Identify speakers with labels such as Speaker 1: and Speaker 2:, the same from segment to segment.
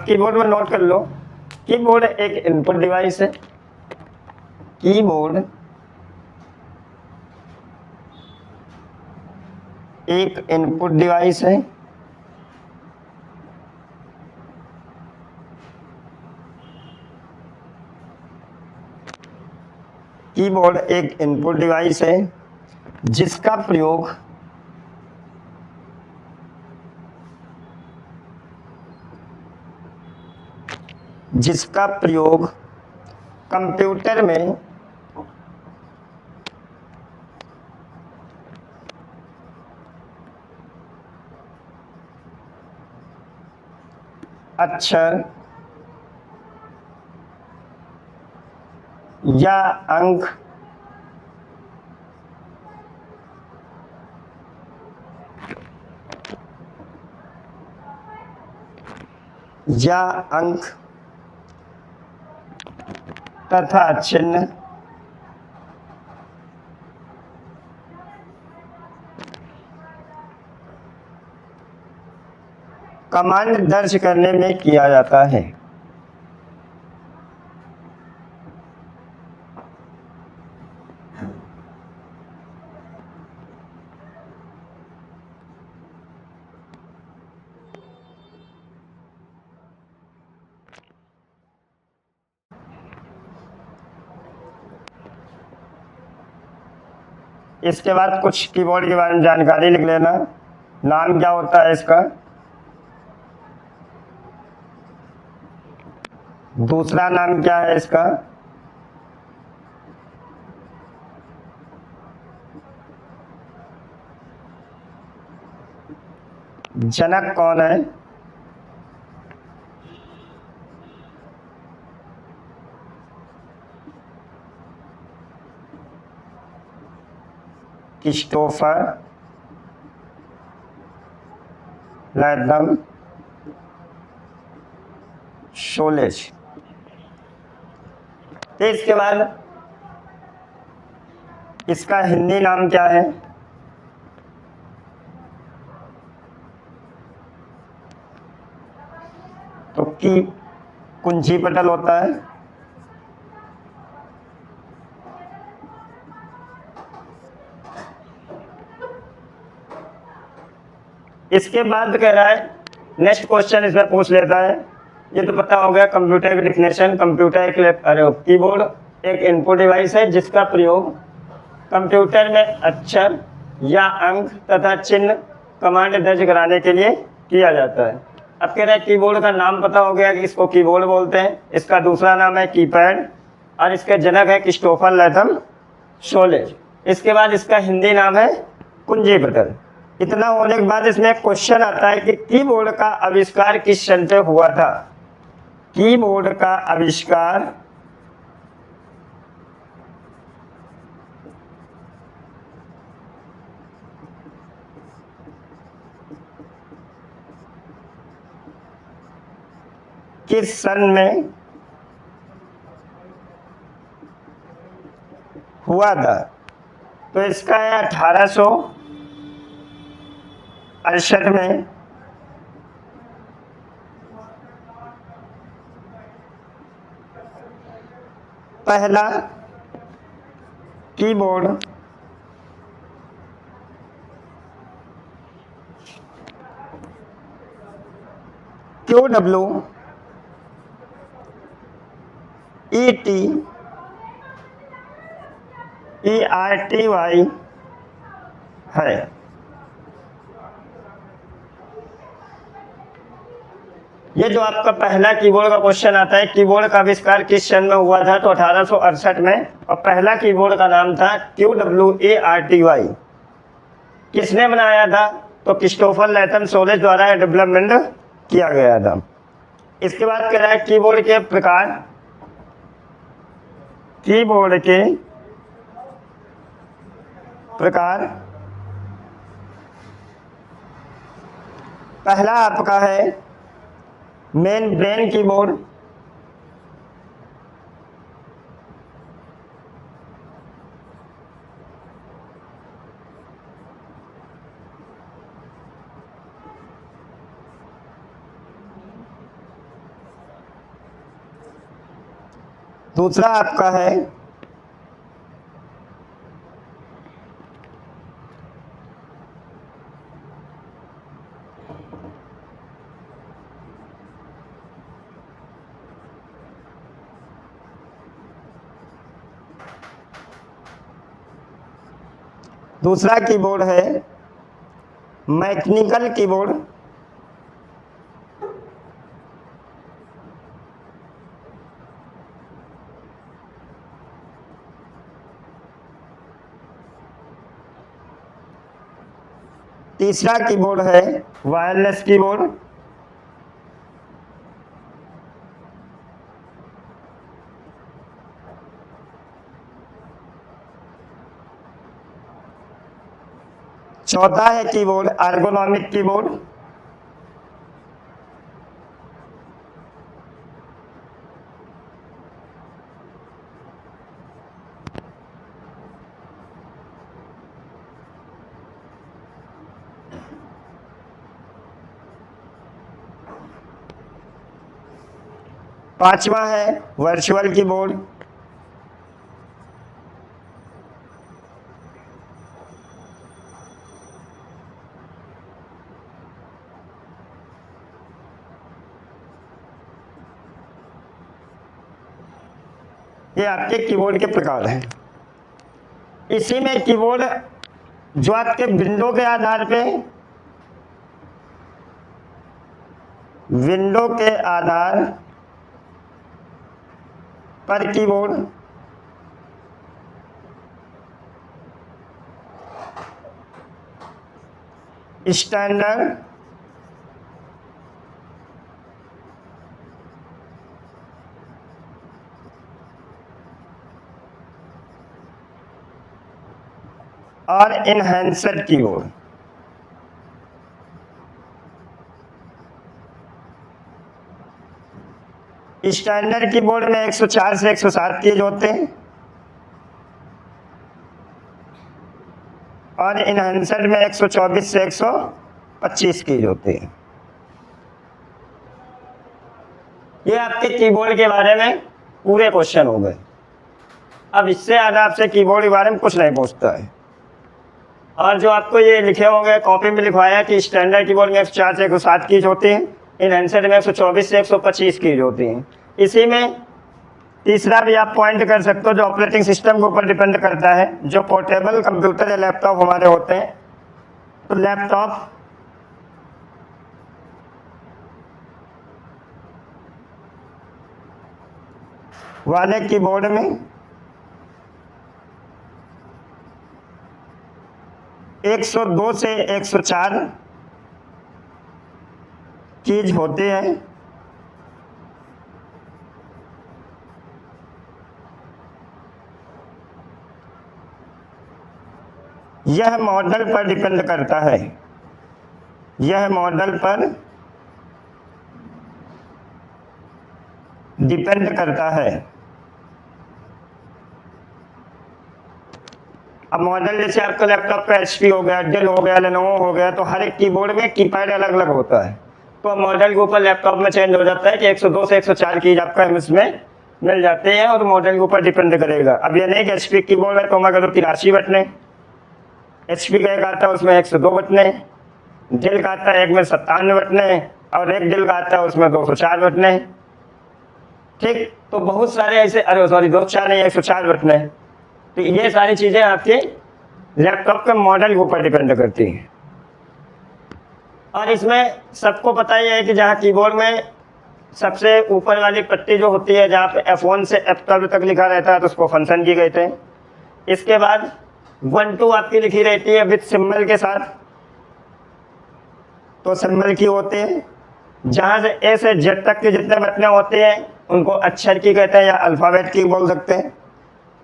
Speaker 1: Keyboard में note कर लो, keyboard एक इनपुट डिवाइस है। कीबोर्ड एक इनपुट डिवाइस है। कीबोर्ड एक इनपुट डिवाइस है जिसका प्रयोग कंप्यूटर में अक्षर या अंक तथा चिन्ह कमांड दर्ज करने में किया जाता है। इसके बाद कुछ कीबोर्ड के बारे में जानकारी लिख लेना। नाम क्या होता है इसका, दूसरा नाम क्या है इसका, जनक कौन है, क्रिस्टोफर लैथम शोलेज। तो इसके बाद इसका हिंदी नाम क्या है, तो की कुंजी पटल होता है। इसके बाद कह रहा है नेक्स्ट क्वेश्चन इसमें पूछ लेता है, ये तो पता हो गया कंप्यूटर की डेफिनेशन। कीबोर्ड एक इनपुट डिवाइस है जिसका प्रयोग कंप्यूटर में अक्षर या अंक तथा चिन्ह कमांड दर्ज कराने के लिए किया जाता है। अब कह रहा है कीबोर्ड का नाम पता हो गया कि इसको कीबोर्ड बोलते हैं, इसका दूसरा नाम है कीपैड और इसके जनक है क्रिस्टोफर लैथम शोलेज। इसके बाद इसका हिंदी नाम है कुंजी पटल। इतना होने के बाद इसमें क्वेश्चन आता है कि कीबोर्ड का आविष्कार किस सन पे हुआ था। कीबोर्ड का आविष्कार किस सन में हुआ था, तो इसका है 1868 में। पहला कीबोर्ड QWERTY है। ये जो आपका पहला कीबोर्ड का क्वेश्चन आता है, कीबोर्ड का आविष्कार किस सन में हुआ था, तो 1868 में। और पहला कीबोर्ड का नाम था QWERTY। किसने बनाया था, तो क्रिस्टोफर लैथम शोलेज द्वारा डेवलपमेंट किया गया था। इसके बाद कह रहा है कीबोर्ड के प्रकार, कीबोर्ड के प्रकार पहला आपका है मेन ब्रेन कीबोर्ड, दूसरा आपका है दूसरा कीबोर्ड है मैकेनिकल कीबोर्ड। तीसरा कीबोर्ड है वायरलेस कीबोर्ड। चौथा है कीबोर्ड एर्गोनॉमिक कीबोर्ड। पांचवा है वर्चुअल कीबोर्ड। ये आपके कीबोर्ड के प्रकार हैं। इसी में कीबोर्ड जो आपके विंडो के आधार पे पर कीबोर्ड स्टैंडर्ड और इनहैंसर कीबोर्ड। स्टैंडर्ड कीबोर्ड में 104 से 107 कीज होते हैं और इनहैंसर में 124 से 125 कीज होते हैं। ये आपके कीबोर्ड के बारे में पूरे क्वेश्चन हो गए। अब इससे ज़्यादा आपसे कीबोर्ड के बारे में कुछ नहीं पूछता है। और जो आपको ये लिखे होंगे कॉपी में लिखवाया कि स्टैंडर्ड कीबोर्ड में 104 से 107 कीज होती हैं, इनहैंसर में 124 से 125 कीज होती हैं। इसी में तीसरा भी आप पॉइंट कर सकते हो जो ऑपरेटिंग सिस्टम के ऊपर डिपेंड करता है। जो पोर्टेबल कंप्यूटर या लैपटॉप हमारे होते हैं, तो लैपटॉप वाले कीबोर्ड में 102 से 104 कीज होते हैं। यह मॉडल पर डिपेंड करता है। यह मॉडल पर डिपेंड करता है। अब मॉडल जैसे आपका लैपटॉप का HP हो गया, डेल हो गया, लेनोवो हो गया, तो हर एक कीबोर्ड में कीपैड अलग अलग होता है। तो मॉडल के ऊपर लैपटॉप में चेंज हो जाता है कि 102 से 104 कीज आपका इसमें मिल जाते हैं और मॉडल के ऊपर डिपेंड करेगा। अब ये नहीं कि HP कीबोर्ड है तो हमारे 83 बटने, HP का एक आता है उसमें 102 बटने, डेल का आता है एक में 57 बटने और एक डेल का आता है उसमें 204 बटने। ठीक, तो बहुत सारे ऐसे 204 नहीं 104 बटने। तो ये सारी चीज़ें आपके लैपटॉप के मॉडल के ऊपर डिपेंड करती हैं। और इसमें सबको पता ही है कि जहाँ कीबोर्ड में सबसे ऊपर वाली पट्टी जो होती है, जहाँ पे F1 से F12 तक लिखा रहता है, तो उसको फंक्शन की कहते हैं। इसके बाद 1 2 आपकी लिखी रहती है विथ सिंबल के साथ, तो सिंबल की होते हैं। जहाँ से A से Z तक के जितने बटने होते हैं उनको अक्षर की कहते हैं या अल्फ़ाबेट की बोल सकते हैं।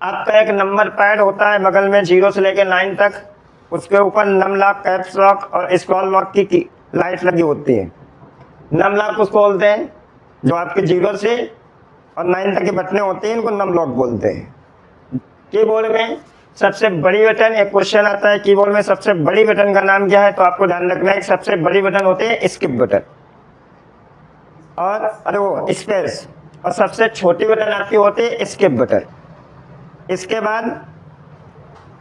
Speaker 1: आपका एक नंबर पैड होता है बगल में 0 से लेकर 9 तक, उसके ऊपर नम लॉक, कैप्स लॉक और स्क्रॉल लॉक की लाइट लगी होती है। नम लॉक उसको बोलते हैं जो आपके 0 से और 9 तक के बटने होते हैं, इनको नम लॉक बोलते हैं। कीबोर्ड में सबसे बड़ी बटन, एक क्वेश्चन आता है कीबोर्ड में सबसे बड़ी बटन का नाम क्या है, तो आपको ध्यान रखना है सबसे बड़ी बटन होती है स्किप बटन और स्पेस। और सबसे छोटी बटन आपकी होती है स्किप बटन। इसके बाद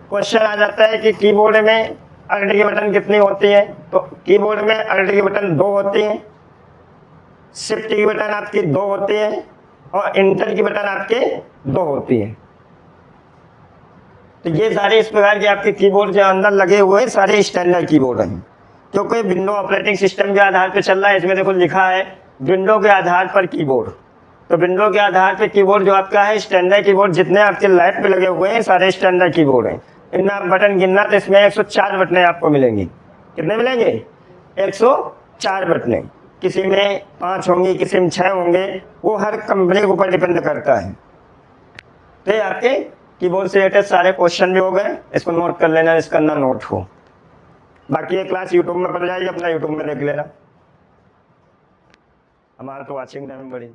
Speaker 1: क्वेश्चन आ जाता है कि कीबोर्ड में अल्ट की बटन कितनी होती है। तो कीबोर्ड में अल्ट की बटन 2 होती है, शिफ्ट की बटन आपकी 2 होती है और इंटर की बटन आपके 2 होती है। तो ये सारे इस प्रकार के आपके कीबोर्ड के अंदर लगे हुए सारे स्टैंडर्ड कीबोर्ड हैं, क्योंकि विंडो ऑपरेटिंग सिस्टम के आधार पर चल रहा है। इसमें देखो लिखा है विंडो के आधार पर कीबोर्ड। तो विंडो के आधार पर कीबोर्ड जो आपका है स्टैंडर्ड कीबोर्ड, जितने आपके लैप पे लगे हुए हैं सारे स्टैंडर्ड कीबोर्ड हैं। इनमें आप बटन गिनना तो इसमें 104 बटनें आपको मिलेंगी। कितने मिलेंगे? 104 बटनें। किसी में 5 होंगी, किसी में 6 होंगे, वो हर कंपनी के ऊपर डिपेंड करता है। तो ये आपके कीबोर्ड से रिलेटेड सारे क्वेश्चन भी हो गए, इसको नोट कर लेना, इसका ना नोट हो। बाकी ये क्लास यूट्यूब में पड़ जाएगी, अपना यूट्यूब में देख लेना। हमारा तो वॉचिंग टाइम बढ़ी।